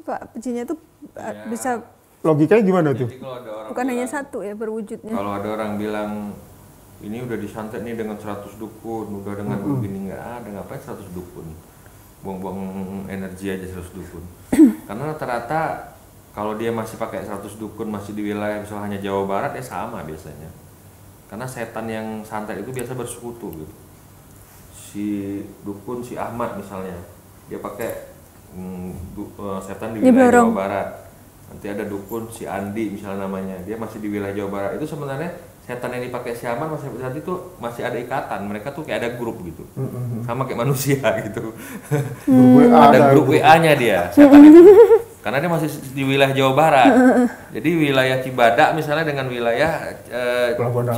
Pak, jinnya itu bisa logikanya gimana tuh? Bukan hanya satu ya berwujudnya. Kalau ada orang bilang ini udah disantet nih dengan 100 dukun, udah dengan begini, nggak ada, ngapain 100 dukun? Buang-buang energi aja 100 dukun. Karena rata-rata kalau dia masih pakai 100 dukun masih di wilayah misalnya hanya Jawa Barat ya sama biasanya. Karena setan yang santet itu biasa bersekutu gitu. Si dukun si Ahmad misalnya, dia pakai setan di wilayah Jawa Barat. Nanti ada dukun si Andi misalnya namanya, dia masih di wilayah Jawa Barat. Itu sebenarnya setan yang dipakai si Ahmad saat itu masih ada ikatan. Mereka tuh kayak ada grup gitu, sama kayak manusia gitu. Ada grup WA-nya dia setan itu. Karena dia masih di wilayah Jawa Barat. Jadi wilayah Cibadak misalnya dengan wilayah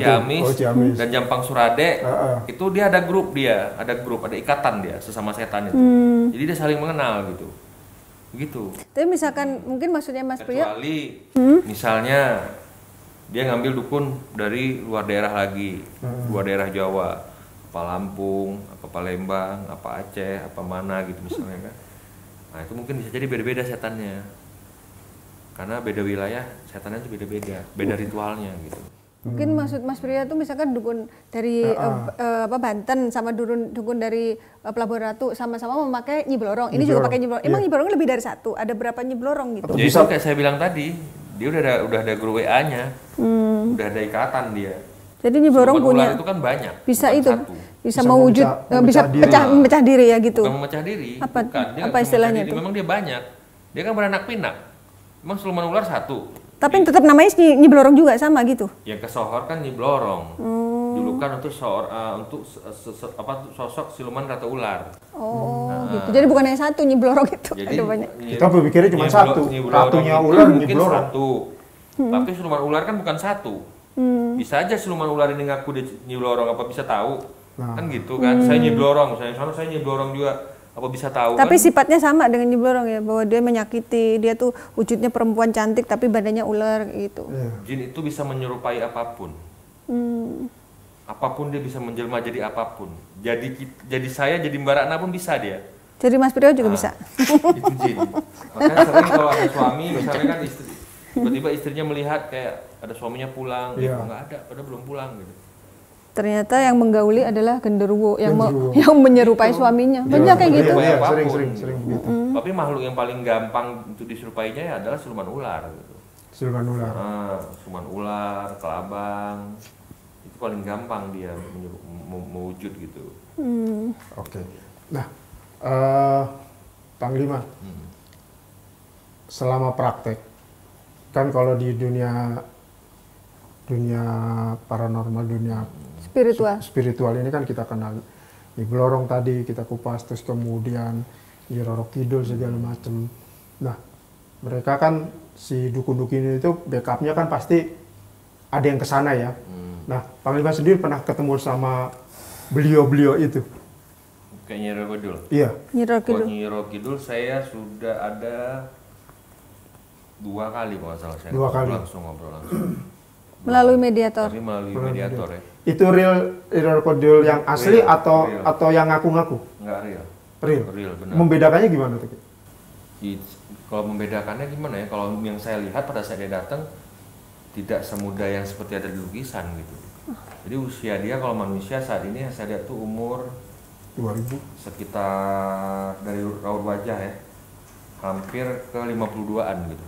Ciamis dan Jampang Surade, itu dia ada grup, ada ikatan dia sesama setan itu. Jadi dia saling mengenal gitu. Begitu. Tapi misalkan mungkin maksudnya Mas Priyo, kecuali misalnya dia ngambil dukun dari luar daerah lagi, luar daerah Jawa, apa Lampung, apa Palembang, apa Aceh, apa mana gitu misalnya kan. Nah itu mungkin bisa jadi beda-beda setannya, karena beda wilayah setannya itu beda-beda, beda ritualnya gitu. Mungkin maksud Mas Priyo itu misalkan dukun dari Banten sama dukun dari Pelabuhan Ratu sama-sama memakai nyiblorong. Ini juga pakai nyiblorong. Emang nyiblorong lebih dari satu? Ada berapa nyiblorong gitu? Jadi itu kayak saya bilang tadi, dia udah ada grup WA-nya, udah ada ikatan dia. Jadi nyiblorong punya itu kan banyak. Bisa itu. Satu. Bisa mewujud, bisa memecah diri ya gitu. Bukan memecah diri. Apa istilahnya itu? Memang dia banyak. Dia kan beranak pinak. Memang siluman ular satu. Tapi tetap namanya nyiblorong juga sama gitu. Yang kesohor kan nyiblorong. Dulu kan untuk sosok siluman ratu ular. Gitu. Jadi bukan hanya satu nyiblorong itu. Jadi, ada banyak. Kita berpikirnya cuma satu. Ratunya ular nyiblorong. Tapi siluman ular kan bukan satu. Bisa aja siluman ular ini ngaku dia nyiblorong, apa bisa tahu? Kan gitu kan. Saya nyiblorong, saya nyiblorong juga, apa bisa tahu? Tapi kan? sifatnya sama dengan nyiblorong ya, bahwa dia menyakiti, dia tuh wujudnya perempuan cantik tapi badannya ular gitu. Jin itu bisa menyerupai apapun. Apapun dia bisa menjelma jadi apapun. Jadi saya, jadi Mbak Ratna pun bisa dia. Jadi Mas Priyo juga bisa. Itu jin. Makanya sering kalau ada suami, misalnya kan istri, tiba-tiba istrinya melihat kayak ada suaminya pulang, gitu, nggak ada, padahal belum pulang gitu. Ternyata yang menggauli adalah genderuwo yang menyerupai suaminya. Banyak kayak gitu. Sering begitu. Tapi makhluk yang paling gampang untuk diserupainya ya adalah siluman ular. Gitu. Siluman ular. Siluman ular, kelabang, itu paling gampang dia mewujud gitu. Oke. Nah, Panglima, selama praktek, kan kalau di dunia paranormal, dunia spiritual ini kan kita kenal nyiblorong tadi, kita kupas, terus kemudian Nyi Roro Kidul segala macam. Nah, mereka kan si dukun-dukun itu backupnya kan pasti ada yang kesana ya. Nah, Panglima sendiri pernah ketemu sama beliau-beliau itu? Kayak Nyi Roro Kidul? Iya. Nyi Roro Kidul saya sudah ada 2 kali kalau nggak salah, saya ngobrol langsung. Melalui mediator. Tapi melalui mediator ya. Itu real Kidul yang asli real, atau yang ngaku-ngaku? Enggak real. Real, benar. Membedakannya gimana tuh? Kalau membedakannya gimana ya? Kalau yang saya lihat pada saat dia datang tidak semudah yang seperti ada di lukisan gitu. Jadi usia dia kalau manusia saat ini saya lihat tuh umur 2000 sekitar dari raut wajah ya hampir ke 52-an gitu.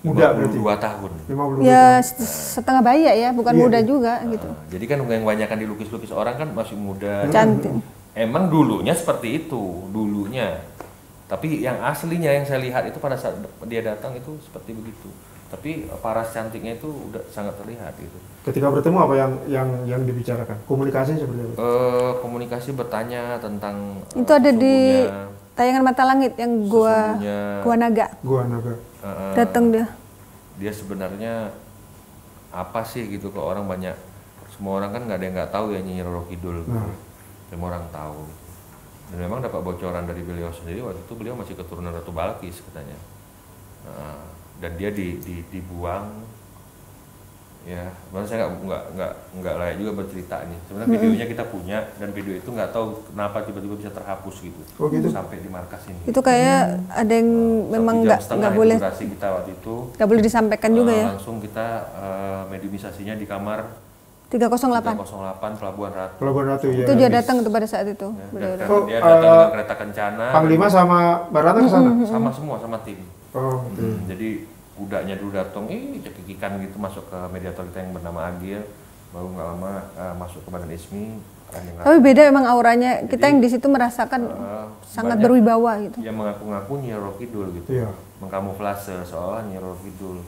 Muda berarti? 52 tahun. 52 Ya tahun. setengah bayi ya, bukan Iya, muda iya. juga gitu. Jadi kan yang kebanyakan dilukis-lukis orang kan masih muda. Cantik. Emang dulunya seperti itu, dulunya. Tapi yang aslinya yang saya lihat itu pada saat dia datang itu seperti begitu. Tapi paras cantiknya itu udah sangat terlihat gitu. Ketika bertemu apa yang dibicarakan? Komunikasinya seperti apa? Komunikasi bertanya tentang Itu ada di sesungguhnya- tayangan Mata Langit yang sesungguhnya, Gua Naga. Gua Naga. Datang dia. dia sebenarnya apa sih gitu, kok orang banyak, semua orang kan nggak ada yang nggak tahu ya Nyi Roro Kidul gitu. Semua orang tahu. Dan memang dapat bocoran dari beliau sendiri, waktu itu beliau masih keturunan Ratu Balkis katanya. Dan dia dibuang. Ya, sebenarnya saya nggak layak juga bercerita ini. Sebenarnya videonya kita punya, dan video itu nggak tahu kenapa tiba-tiba bisa terhapus gitu. Oh, gitu? Sampai di markas ini. Itu kayak ada yang memang 1 jam nggak setengah boleh durasi kita waktu itu. nggak boleh disampaikan juga ya. Langsung kita mediumisasinya di kamar 308. 308 Pelabuhan Ratu. Pelabuhan Ratu ya. Itu dia datang tuh pada saat itu. Ya, Beliau dan datang. Oh, dia datang dengan kereta kencana. Panglima sama Barata ke sana? Sama semua, sama tim. Oh, Jadi kudanya dulu datang, cekikikan gitu masuk ke mediator kita yang bernama Agil. Baru nggak lama masuk ke Badan ISMI. Tapi beda emang auranya. Kita yang di situ merasakan sangat banyak berwibawa gitu. yang mengaku-ngaku Nyi Roro Kidul gitu. Iya. Mengkamuflase seolah Nyi Roro Kidul.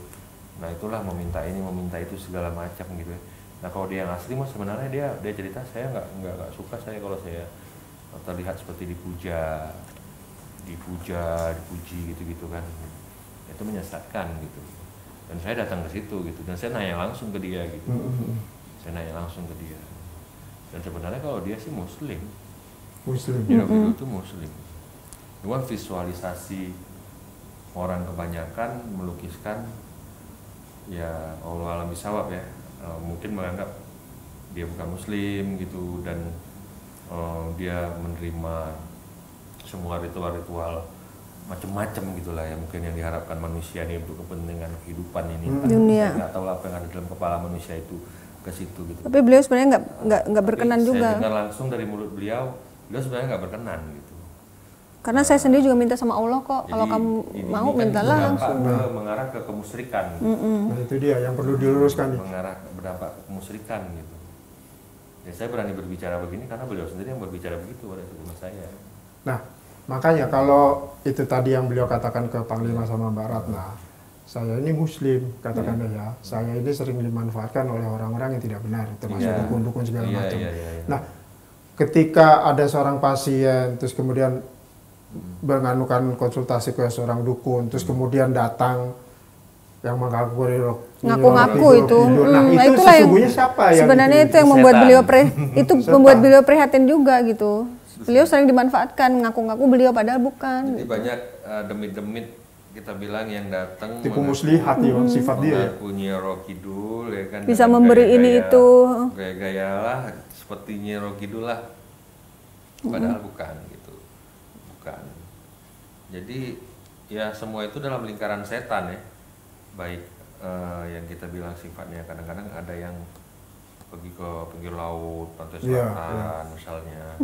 Nah itulah meminta ini, meminta itu segala macam gitu. Nah kalau dia yang asli mah sebenarnya dia cerita, saya nggak suka saya kalau saya terlihat seperti dipuja, dipuji gitu kan. Itu menyesatkan gitu. Dan saya datang ke situ gitu, dan saya nanya langsung ke dia gitu. Saya nanya langsung ke dia. Dan sebenarnya kalau dia sih Muslim. Muslim. Nyi Roro Kidul itu Muslim. Cuma visualisasi orang kebanyakan melukiskan ya Allah alam bisawab ya, mungkin menganggap dia bukan Muslim gitu, dan dia menerima semua ritual-ritual macam-macam gitulah ya, mungkin yang diharapkan manusia ini untuk kepentingan kehidupan ini. Dunia. Saya nggak tahu apa yang ada dalam kepala manusia itu ke situ gitu. Tapi beliau sebenarnya nggak berkenan Tapi juga. Saya dengar langsung dari mulut beliau sebenarnya nggak berkenan gitu. Karena saya sendiri juga minta sama Allah kok, kalau kamu mau kan mintalah langsung. mengarah ke kemusyrikan. Nah itu dia yang perlu diluruskan nih. Berdampak ke kemusyrikan gitu. Ya saya berani berbicara begini karena beliau sendiri yang berbicara begitu pada sama saya. Nah makanya kalau itu tadi yang beliau katakan ke Panglima sama Mbak Ratna, saya ini Muslim katakan ya, saya ini sering dimanfaatkan oleh orang-orang yang tidak benar, termasuk dukun-dukun segala macam. Nah ketika ada seorang pasien terus kemudian menganukan konsultasi ke seorang dukun, terus kemudian datang yang mengaku ngaku-ngaku itu. Nah, itu itulah sesungguhnya siapa yang sebenarnya itu yang membuat beliau membuat beliau prihatin juga gitu. Beliau sering dimanfaatkan, ngaku-ngaku beliau padahal bukan. Jadi banyak demit-demit kita bilang yang datang tipu muslihat ya sifat dia ya. Mengaku Nyi Roro Kidul ya kan, Bisa dengan memberi ini itu. Gaya-gaya lah seperti Nyi Roro Kidul lah. Padahal bukan gitu. Bukan. Jadi ya semua itu dalam lingkaran setan ya. Baik yang kita bilang sifatnya, kadang-kadang ada yang pergi ke pinggir laut, pantai selatan misalnya,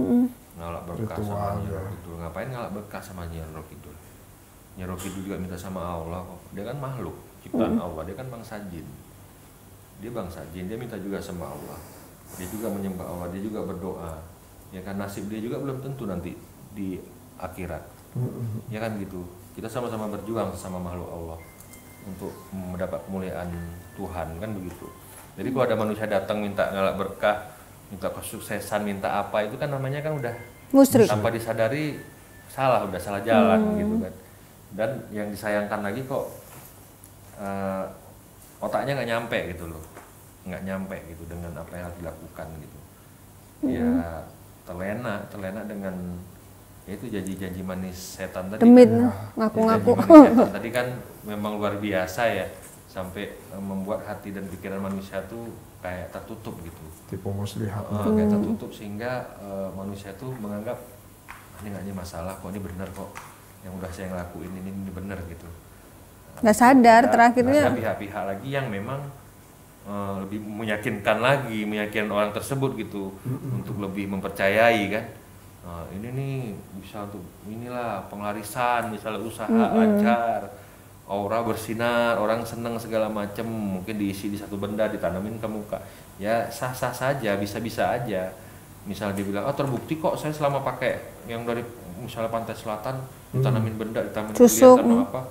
ngalap berkah sama Nyi Roro Kidul. Ngapain ngalap berkah sama Nyi Roro Kidul? Nyi Roro Kidul juga minta sama Allah kok. Dia kan makhluk ciptaan Allah, dia kan bangsa jin. Dia bangsa jin, dia minta juga sama Allah. Dia juga menyembah Allah, dia juga berdoa. Ya kan nasib dia juga belum tentu nanti di akhirat. Ya kan gitu. Kita sama-sama berjuang sama makhluk Allah untuk mendapat kemuliaan Tuhan kan begitu. Jadi kalau ada manusia datang minta ngalap berkah, minta kesuksesan, minta apa, itu kan namanya kan udah Musyrik. tanpa disadari udah salah jalan gitu kan. Dan yang disayangkan lagi kok otaknya nggak nyampe gitu loh, nggak nyampe gitu dengan apa yang harus dilakukan gitu. Ya terlena dengan itu janji-janji manis setan tadi. Demit, kan. ngaku-ngaku. Janji manis setan tadi kan memang luar biasa ya, sampai membuat hati dan pikiran manusia tuh kayak tertutup gitu. Tipu muslihat. Kayak tertutup sehingga manusia tuh menganggap ini nggak masalah kok, ini benar kok, yang udah saya ngelakuin ini benar gitu. Nggak sadar terakhirnya. Ada pihak-pihak lagi yang memang lebih meyakinkan orang tersebut gitu, untuk lebih mempercayai kan. Ini nih bisa untuk inilah penglarisan, misalnya usaha lancar, aura bersinar, orang seneng segala macem, mungkin diisi di satu benda, ditanamin ke muka. Ya sah-sah saja, bisa-bisa aja. Misal dia bilang, terbukti kok saya selama pakai yang dari misalnya pantai selatan, ditanamin benda, ditanamin kelihatan apa,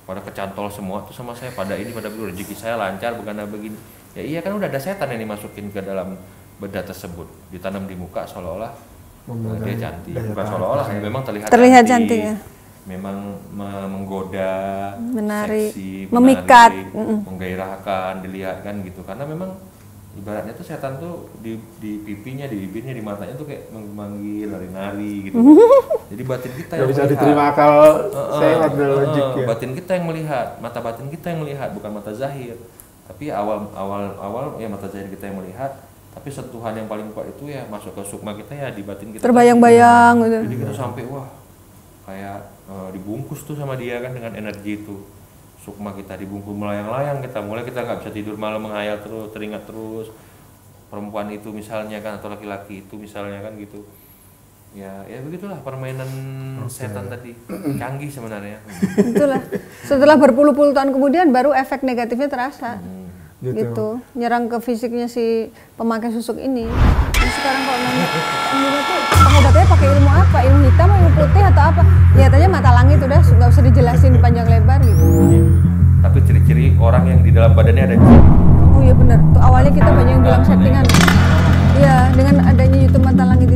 pada kecantol semua tuh sama saya, pada ini, pada rezeki saya lancar, bukan begini. Ya iya kan udah ada setan yang dimasukin ke dalam benda tersebut, ditanam di muka seolah-olah dia cantik, bukan seolah-olah, memang terlihat cantik ya. Memang menggoda, menarik, seksi, memikat, menggairahkan, dilihat kan gitu. Karena memang ibaratnya tuh setan tuh di pipinya, di bibirnya, di matanya tuh kayak memanggil, nari-nari gitu. Jadi batin kita yang bisa melihat. Diterima akal sehat dan logik ya. Batin kita yang melihat, mata batin kita yang melihat, bukan mata zahir. Tapi awal ya mata zahir kita yang melihat. Tapi sentuhan yang paling kuat itu ya masuk ke sukma kita ya di batin kita. Terbayang-bayang gitu. Jadi kita sampai wah kayak dibungkus tuh sama dia kan dengan energi itu. Sukma kita dibungkus melayang-layang, kita mulai kita nggak bisa tidur malam, menghayal terus, teringat terus perempuan itu misalnya kan, atau laki-laki itu misalnya kan gitu. Ya begitulah permainan setan tadi, canggih sebenarnya. Itulah. Setelah berpuluh-puluh tahun kemudian baru efek negatifnya terasa. Gitu. Nyerang ke fisiknya si pemakai susuk ini. Jadi sekarang kalau nanya, tuh pengobatannya pakai ilmu apa? Ilmu hitam, ilmu putih atau apa? Lihat aja mata langit udah nggak usah dijelasin panjang lebar gitu. Tapi ciri-ciri orang yang di dalam badannya ada jin. Oh iya benar. Tuh awalnya kita banyak yang bilang settingan. Iya, dengan adanya YouTube mata langit